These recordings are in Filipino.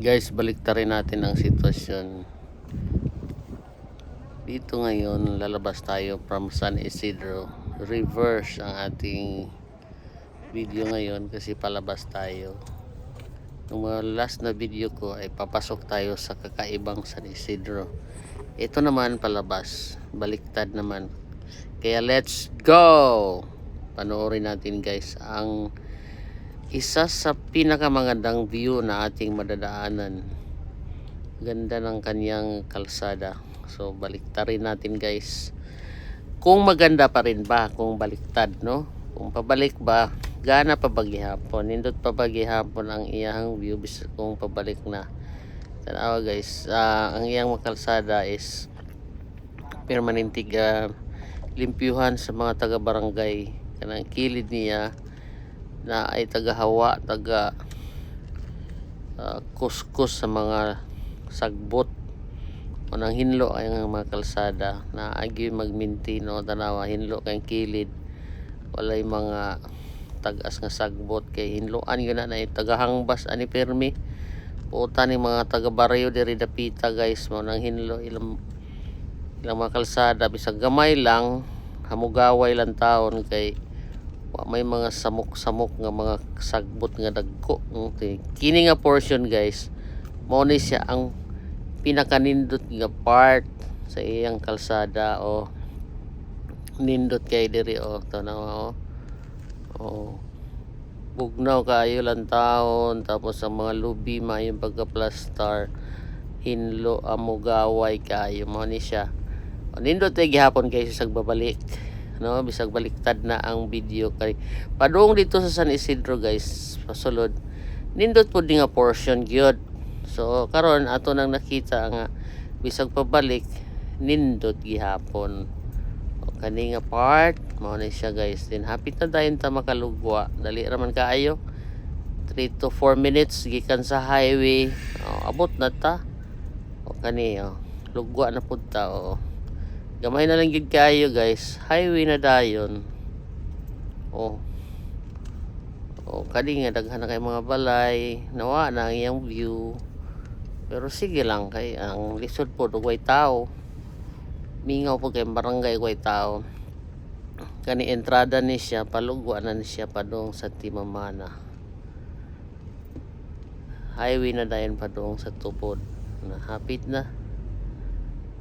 Guys, baliktarin natin ang sitwasyon. Dito ngayon, lalabas tayo from San Isidro. Reverse ang ating video ngayon kasi palabas tayo. Yung mga last na video ko ay papasok tayo sa kakaibang San Isidro. Ito naman palabas, baliktad naman. Kaya let's go! Panoorin natin guys ang isa sa pinakamagandang view na ating madadaanan. Ganda ng kanyang kalsada. So baliktarin natin guys. Kung maganda pa rin ba kung baliktad, no? Kung pabalik ba, gana pa ba gihapon? Nindot pa ba gihapon ang iyang view kung pabalik na. Tanawa guys, ang iyang kalsada is permanentig limpyuhan sa mga taga-barangay. Kanang kilid niya na ay taga-hawa, taga kuskus sa mga sagbot o nang hinlo ay ang mga kalsada na agi mag-maintain o tanawa hinlo kay kilid walay mga tagas nga sagbot kay hinloan yun na tagahangbas ani permi puta ni mga taga-baryo diri dapita guys mo nang hinlo ilang mga kalsada bisag gamay lang hamugaway lang taon kay may mga samok-samok nga mga sagbot nga dagko. Kini nga portion guys mo ni siya ang pinakanindot nga part sa iyang kalsada o nindot kay diri o tanawa o bugnaw kayo lang taon tapos ang mga lubi mayong pagka-plastar hinlo amugaway kayo mo ni siya o nindot ay gihapon kay sa pagbabalik, no? Bisag baliktad na ang video kay padung dito sa San Isidro guys pasulod nindot po di nga portion gyud. So karon ato nang nakita nga bisag pabalik nindot gihapon o kani nga part mao na siya guys. Din hapit na dayon ta makalugwa, dali ra man kaayo 3 to 4 minutes gikan sa highway. Abot na ta o kani lugwa na pud ta o gamay na lang gid kaayo guys, highway na dayon o kani nga daghan na kay mga balay nawa na ang iyang view. Pero sige lang kay ang lisod po dugay tao. Mingaw po kay barangay way tao. Kani entrada ni siya palugwa na ni siya padung sa Timamana. Highway na dayon padung sa tupod. Hapit na.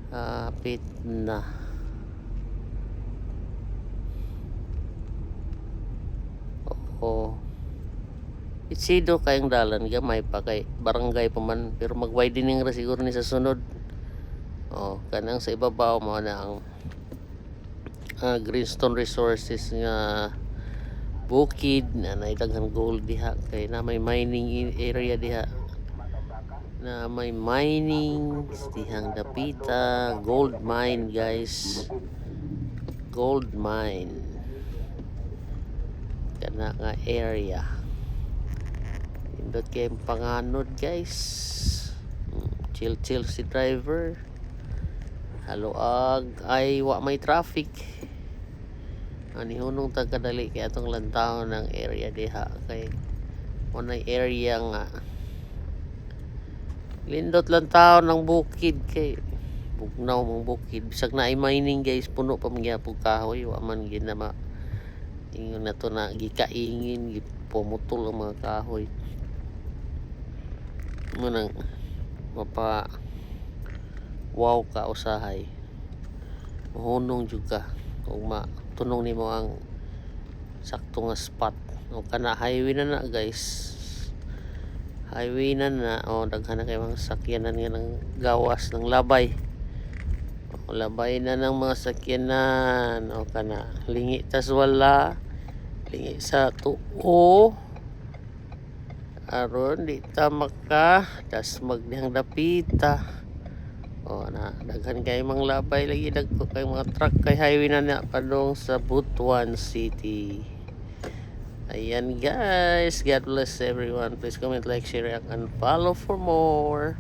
Hapit na. Itsido kayong dalan gamay pa kay barangay pa man pero mag-widening ra siguro ni sa sunod. Kanang sa ibabaw mo na ang Greenstone Resources nga bukid na naitaghan gold diha kay na may mining area diha na may mining dihang dapita gold mine guys, gold mine kana nga area. Indot kay panganod guys, chill si driver haluag ay wa may traffic ani hunong tagkadali kay atong lantaw ng area diha kay unay area nga lindot lantaw ng bukid kay bugnaw mong bukid bisag na ay mining guys puno pa man gyapon kahoy wa man gid na ma ingon na to na gikaingin gipumutol ang mga kahoy munang mapa wow ka usahay hunong juga kung matunong nimo ang sakto nga spot o kana highway na guys, highway na daghan na kay mga sakyanan nga ng gawas ng labay labay na ng mga sakyanan o kana lingi tas wala lingi sa tuo aron di ta maka das magdihang dapita na daghan kay mga labay lagi dagko kay mga truck kay highway na padung sa Butuan City. Ayan guys, God bless everyone. Please comment, like, share, and follow for more.